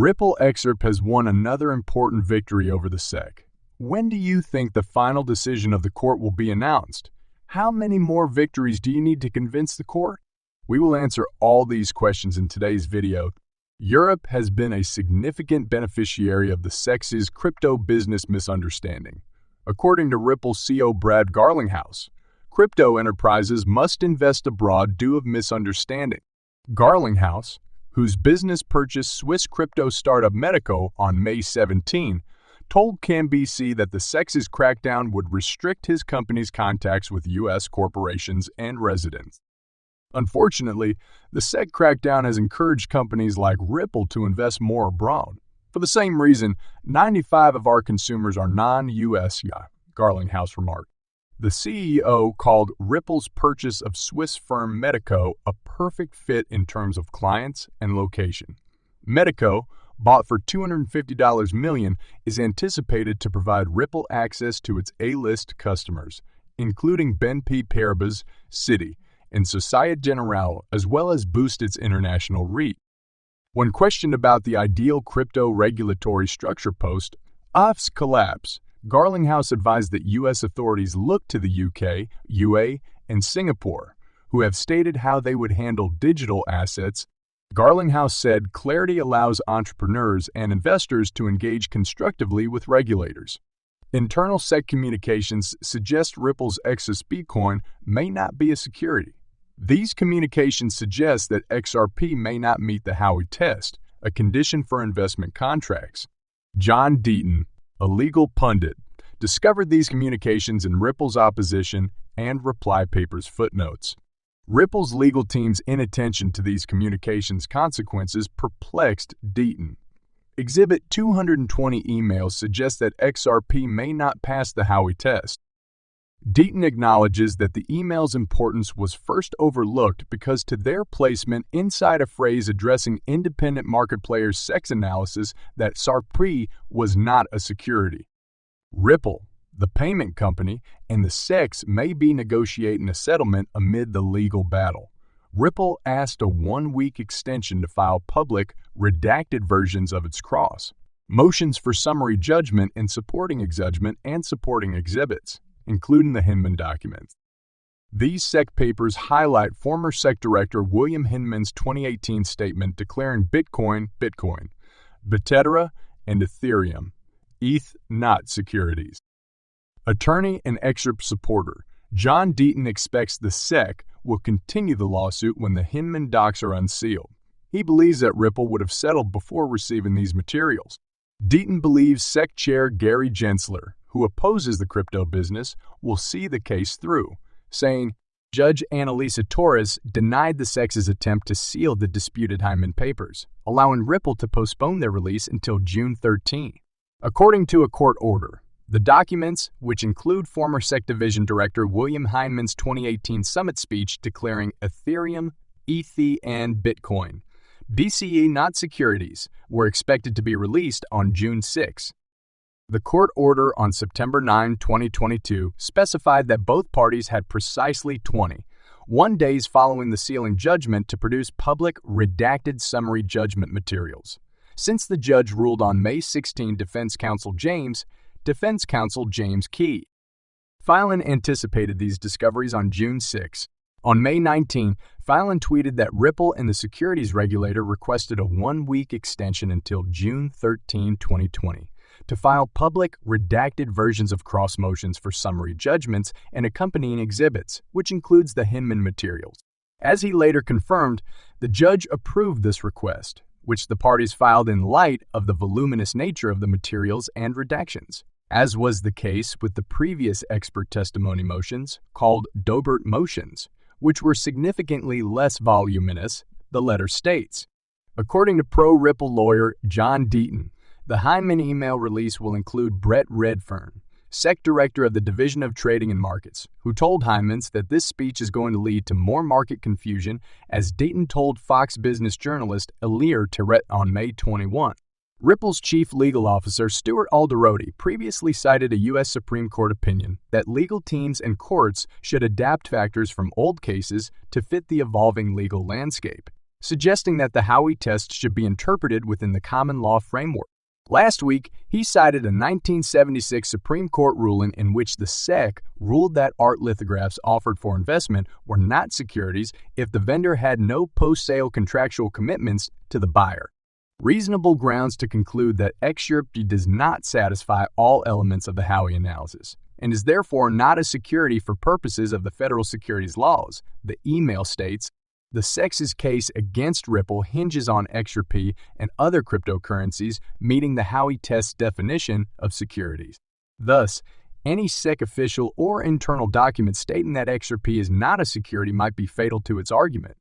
Ripple XRP has won another important victory over the SEC. When do you think the final decision of the court will be announced? How many more victories do you need to convince the court? We will answer all these questions in today's video. Europe has been a significant beneficiary of the SEC's crypto business misunderstanding. According to Ripple CEO Brad Garlinghouse, crypto enterprises must invest abroad due to misunderstanding. Garlinghouse, whose business purchased Swiss crypto startup Medico on May 17, told CNBC that the SEC's crackdown would restrict his company's contacts with U.S. corporations and residents. Unfortunately, the SEC crackdown has encouraged companies like Ripple to invest more abroad. For the same reason, 95% of our consumers are non-U.S., Garlinghouse remarked. The CEO called Ripple's purchase of Swiss firm Medico a perfect fit in terms of clients and location. Medico, bought for $250 million, is anticipated to provide Ripple access to its A-list customers, including BNP Paribas, Citi, and Societe Generale, as well as boost its international reach. When questioned about the ideal crypto regulatory structure post-OFF's collapse, Garlinghouse advised that U.S. authorities look to the UK, UAE, and Singapore, who have stated how they would handle digital assets. Garlinghouse said clarity allows entrepreneurs and investors to engage constructively with regulators. Internal SEC communications suggest Ripple's XRP coin may not be a security. These communications suggest that XRP may not meet the Howey test, a condition for investment contracts. John Deaton, a legal pundit, discovered these communications in Ripple's opposition and reply papers footnotes. Ripple's legal team's inattention to these communications' consequences perplexed Deaton. Exhibit 220 emails suggest that XRP may not pass the Howey test. Deaton acknowledges that the email's importance was first overlooked because to their placement inside a phrase addressing independent market players' SEC analysis that XRP was not a security. Ripple, the payment company, and the SEC may be negotiating a settlement amid the legal battle. Ripple asked a one-week extension to file public, redacted versions of its cross motions for summary judgment and supporting exhibits, including the Hinman documents. These SEC papers highlight former SEC Director William Hinman's 2018 statement declaring Bitcoin, Bethesda, and Ethereum, ETH not securities. Attorney and XRP supporter John Deaton expects the SEC will continue the lawsuit when the Hinman docs are unsealed. He believes that Ripple would have settled before receiving these materials. Deaton believes SEC Chair Gary Gensler, who opposes the crypto business, will see the case through, saying, Judge Annalisa Torres denied the SEC's attempt to seal the disputed Hinman papers, allowing Ripple to postpone their release until June 13. According to a court order, the documents, which include former SEC Division Director William Hinman's 2018 summit speech declaring Ethereum, ETH, and Bitcoin, BCE not securities, were expected to be released on June 6. The court order on September 9, 2022, specified that both parties had precisely 21 days following the sealing judgment to produce public, redacted summary judgment materials. Since the judge ruled on May 16, Defense Counsel James Key. Filan anticipated these discoveries on June 6. On May 19, Filan tweeted that Ripple and the securities regulator requested a one-week extension until June 13, 2020. To file public, redacted versions of cross motions for summary judgments and accompanying exhibits, which includes the Hinman materials. As he later confirmed, the judge approved this request, which the parties filed in light of the voluminous nature of the materials and redactions. As was the case with the previous expert testimony motions, called Daubert motions, which were significantly less voluminous, the letter states. According to pro-Ripple lawyer John Deaton, the Hinman email release will include Brett Redfern, SEC Director of the Division of Trading and Markets, who told Hinman's that this speech is going to lead to more market confusion, as Deaton told Fox Business journalist Elir Terret on May 21. Ripple's chief legal officer Stuart Alderoty previously cited a U.S. Supreme Court opinion that legal teams and courts should adapt factors from old cases to fit the evolving legal landscape. suggesting that the Howey test should be interpreted within the common law framework. Last week, he cited a 1976 Supreme Court ruling in which the SEC ruled that art lithographs offered for investment were not securities if the vendor had no post-sale contractual commitments to the buyer. Reasonable grounds to conclude that XRP does not satisfy all elements of the Howey analysis and is therefore not a security for purposes of the federal securities laws, the email states. The SEC's case against Ripple hinges on XRP and other cryptocurrencies meeting the Howey test's definition of securities. Thus, any SEC official or internal document stating that XRP is not a security might be fatal to its argument.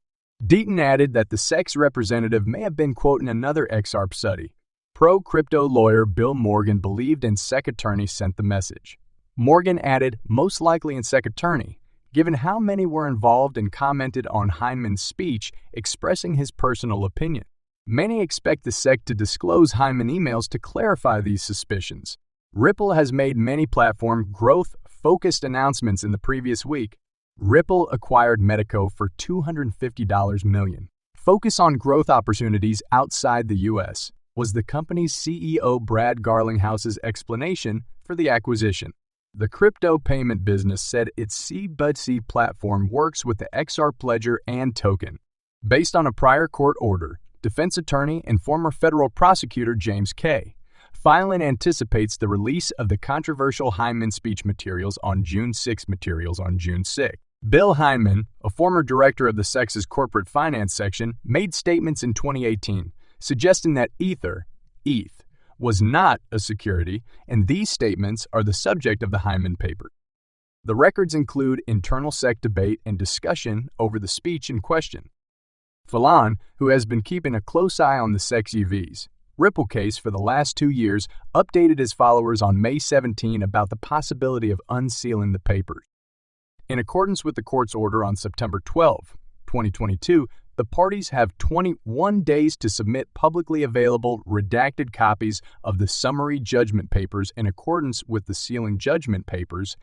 Deaton added that the SEC's representative may have been quoting another XRP study. Pro-crypto lawyer Bill Morgan believed in SEC attorney sent the message. Morgan added, most likely in SEC attorney, given how many were involved and commented on Hyman's speech expressing his personal opinion. Many expect the SEC to disclose Hyman emails to clarify these suspicions. Ripple has made many platform growth-focused announcements in the previous week. Ripple acquired Medico for $250 million. Focus on growth opportunities outside the U.S. was the company's CEO Brad Garlinghouse's explanation for the acquisition. The crypto payment business said its C-BUD-C platform works with the XRP ledger and token. Based on a prior court order, defense attorney and former federal prosecutor James K. Filan anticipates the release of the controversial Hyman speech materials on June 6. Bill Hyman, a former director of the SEC's corporate finance section, made statements in 2018 suggesting that ETH, was not a security, and these statements are the subject of the Hyman paper. The records include internal SEC debate and discussion over the speech in question. Filan, who has been keeping a close eye on the SEC's EV's Ripple case for the last 2 years, updated his followers on May 17 about the possibility of unsealing the papers. In accordance with the court's order on September 12, 2022, the parties have 21 days to submit publicly available redacted copies of the summary judgment papers in accordance with the sealing judgment papers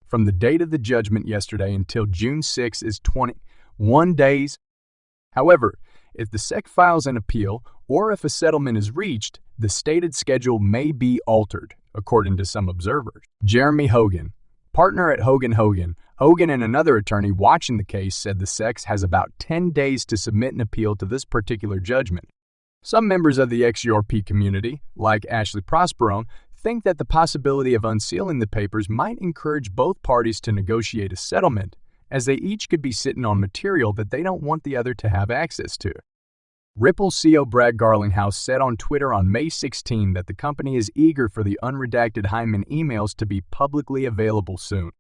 From the date of the judgment yesterday until June 6 is 21 days. However, if the SEC files an appeal or if a settlement is reached, the stated schedule may be altered, according to some observers. Jeremy Hogan, partner at Hogan and another attorney watching the case, said the SEC has about 10 days to submit an appeal to this particular judgment. Some members of the XRP community, like Ashley Prosperone, think that the possibility of unsealing the papers might encourage both parties to negotiate a settlement, as they each could be sitting on material that they don't want the other to have access to. Ripple CEO Brad Garlinghouse said on Twitter on May 16 that the company is eager for the unredacted Hyman emails to be publicly available soon.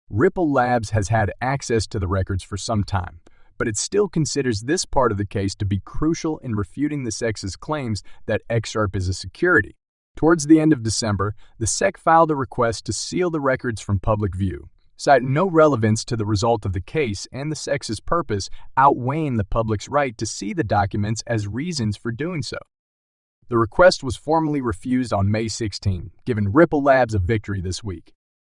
Ripple Labs has had access to the records for some time, but it still considers this part of the case to be crucial in refuting the SEC's claims that XRP is a security. Towards the end of December, the SEC filed a request to seal the records from public view, citing no relevance to the result of the case and the SEC's purpose outweighing the public's right to see the documents as reasons for doing so. The request was formally refused on May 16, giving Ripple Labs a victory this week.